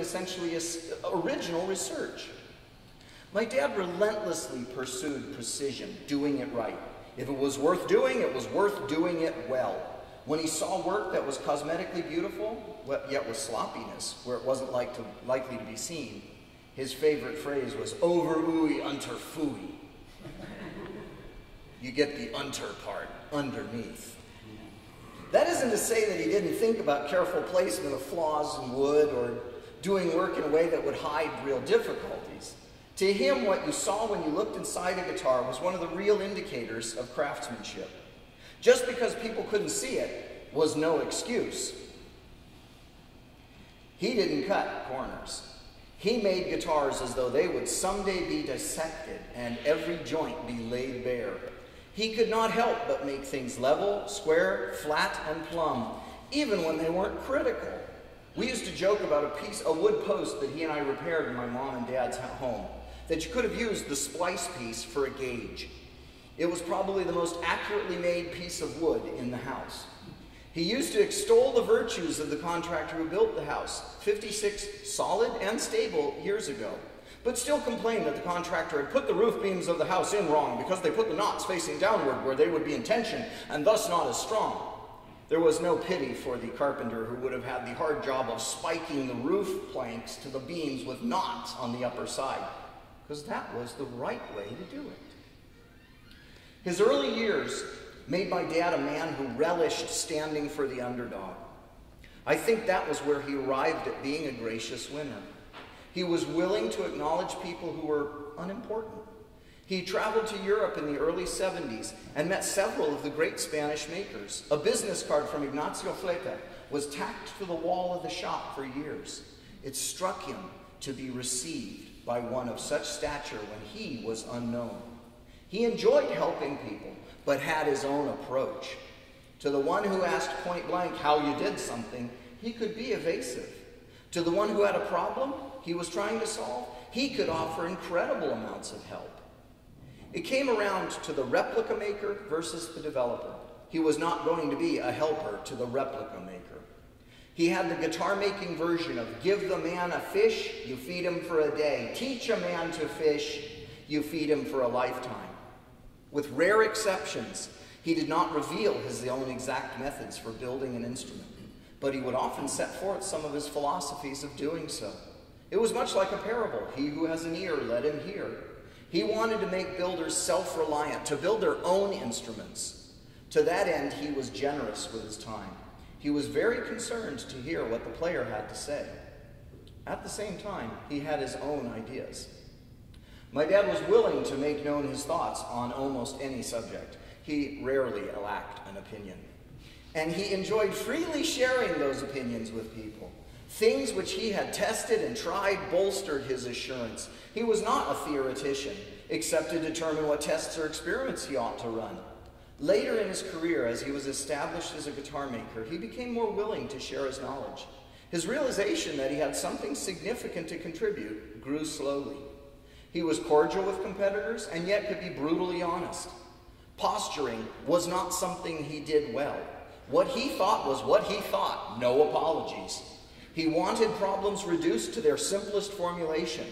essentially original research. My dad relentlessly pursued precision, doing it right. If it was worth doing, it was worth doing it well. When he saw work that was cosmetically beautiful, yet with sloppiness, where it wasn't likely to be seen, his favorite phrase was, over ooey, unter fooey. You get the unter part, underneath. That isn't to say that he didn't think about careful placement of flaws in wood or doing work in a way that would hide real difficulties. To him, what you saw when you looked inside a guitar was one of the real indicators of craftsmanship. Just because people couldn't see it was no excuse. He didn't cut corners. He made guitars as though they would someday be dissected and every joint be laid bare. He could not help but make things level, square, flat, and plumb, even when they weren't critical. We used to joke about a wood post that he and I repaired in my mom and dad's home, that you could have used the splice piece for a gauge. It was probably the most accurately made piece of wood in the house. He used to extol the virtues of the contractor who built the house, 56 solid and stable years ago, but still complained that the contractor had put the roof beams of the house in wrong because they put the knots facing downward where they would be in tension and thus not as strong. There was no pity for the carpenter who would have had the hard job of spiking the roof planks to the beams with knots on the upper side, because that was the right way to do it. His early years made my dad a man who relished standing for the underdog. I think that was where he arrived at being a gracious winner. He was willing to acknowledge people who were unimportant. He traveled to Europe in the early 70s and met several of the great Spanish makers. A business card from Ignacio Fleta was tacked to the wall of the shop for years. It struck him to be received by one of such stature when he was unknown. He enjoyed helping people, but had his own approach. To the one who asked point blank how you did something, he could be evasive. To the one who had a problem he was trying to solve, he could offer incredible amounts of help. It came around to the replica maker versus the developer. He was not going to be a helper to the replica maker. He had the guitar-making version of give the man a fish, you feed him for a day. Teach a man to fish, you feed him for a lifetime. With rare exceptions, he did not reveal his own exact methods for building an instrument, but he would often set forth some of his philosophies of doing so. It was much like a parable. He who has an ear, let him hear. He wanted to make builders self-reliant, to build their own instruments. To that end, he was generous with his time. He was very concerned to hear what the player had to say. At the same time, he had his own ideas. My dad was willing to make known his thoughts on almost any subject. He rarely lacked an opinion. And he enjoyed freely sharing those opinions with people. Things which he had tested and tried bolstered his assurance. He was not a theoretician, except to determine what tests or experiments he ought to run. Later in his career, as he was established as a guitar maker, he became more willing to share his knowledge. His realization that he had something significant to contribute grew slowly. He was cordial with competitors and yet could be brutally honest. Posturing was not something he did well. What he thought was what he thought, no apologies. He wanted problems reduced to their simplest formulation.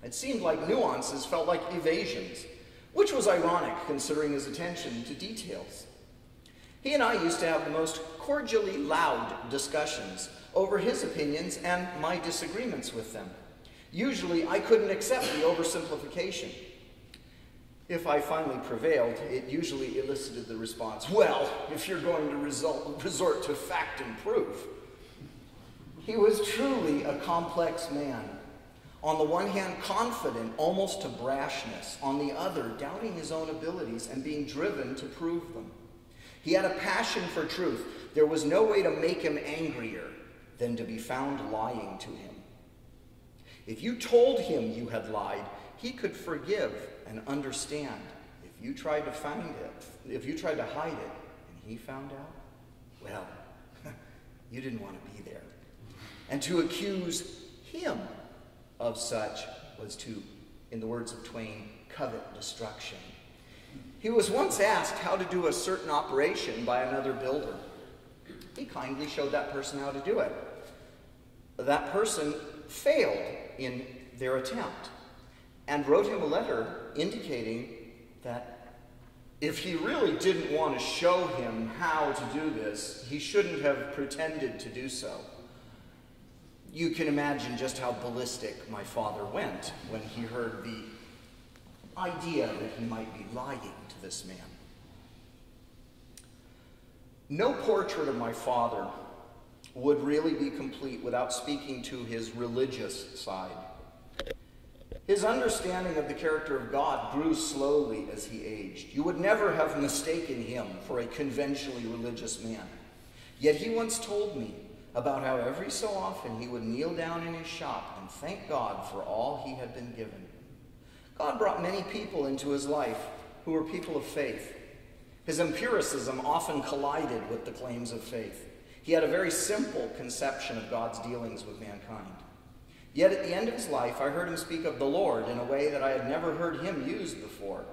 It seemed like nuances felt like evasions, which was ironic considering his attention to details. He and I used to have the most cordially loud discussions over his opinions and my disagreements with them. Usually, I couldn't accept the oversimplification. If I finally prevailed, it usually elicited the response, well, if you're going to resort to fact and proof. He was truly a complex man. On the one hand, confident almost to brashness. On the other, doubting his own abilities and being driven to prove them. He had a passion for truth. There was no way to make him angrier than to be found lying to him. If you told him you had lied, he could forgive and understand. If you tried to find it, if you tried to hide it, and he found out, well, you didn't want to be there. And to accuse him of such was to, in the words of Twain, covet destruction. He was once asked how to do a certain operation by another builder. He kindly showed that person how to do it. That person failed in their attempt and wrote him a letter indicating that if he really didn't want to show him how to do this, he shouldn't have pretended to do so. You can imagine just how ballistic my father went when he heard the idea that he might be lying to this man. No portrait of my father would really be complete without speaking to his religious side. His understanding of the character of God grew slowly as he aged. You would never have mistaken him for a conventionally religious man. Yet he once told me about how every so often he would kneel down in his shop and thank God for all he had been given. God brought many people into his life who were people of faith. His empiricism often collided with the claims of faith. He had a very simple conception of God's dealings with mankind. Yet at the end of his life, I heard him speak of the Lord in a way that I had never heard him used before.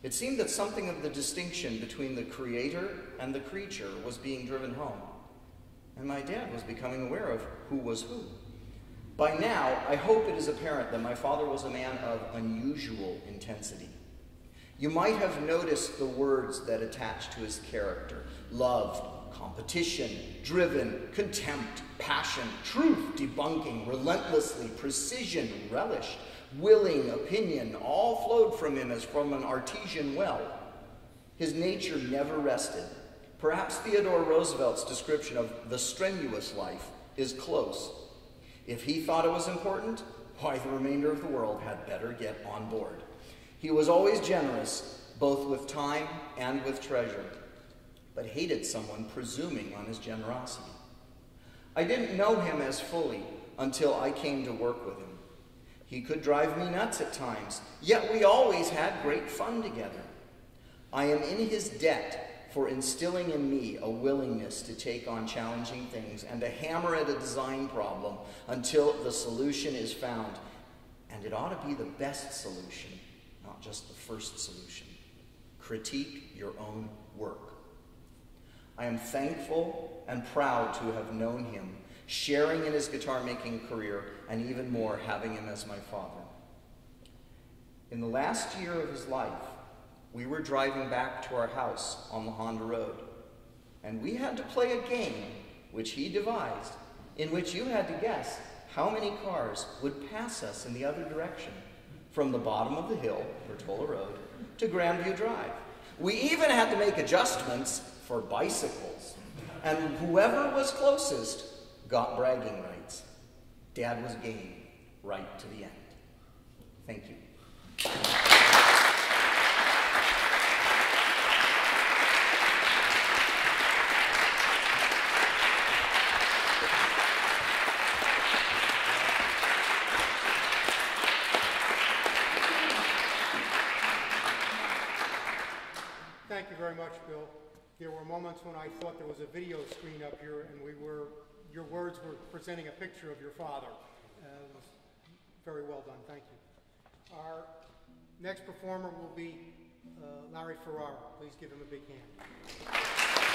It seemed that something of the distinction between the Creator and the creature was being driven home. And my dad was becoming aware of who was who. By now, I hope it is apparent that my father was a man of unusual intensity. You might have noticed the words that attached to his character: loved, competition, driven, contempt, passion, truth, debunking, relentlessly, precision, relish, willing, opinion, all flowed from him as from an artesian well. His nature never rested. Perhaps Theodore Roosevelt's description of the strenuous life is close. If he thought it was important, why, the remainder of the world had better get on board. He was always generous, both with time and with treasure, but hated someone presuming on his generosity. I didn't know him as fully until I came to work with him. He could drive me nuts at times, yet we always had great fun together. I am in his debt for instilling in me a willingness to take on challenging things and to hammer at a design problem until the solution is found. And it ought to be the best solution, not just the first solution. Critique your own work. I am thankful and proud to have known him, sharing in his guitar-making career, and even more, having him as my father. In the last year of his life, we were driving back to our house on the Honda Road, and we had to play a game which he devised, in which you had to guess how many cars would pass us in the other direction, from the bottom of the hill, Bertola Road, to Grandview Drive. We even had to make adjustments for bicycles, and whoever was closest got bragging rights. Dad was game right to the end. Thank you. Thank you very much, Bill. There were moments when I thought there was a video screen up here and your words were presenting a picture of your father. It was very well done, thank you. Our next performer will be Larry Ferrara. Please give him a big hand.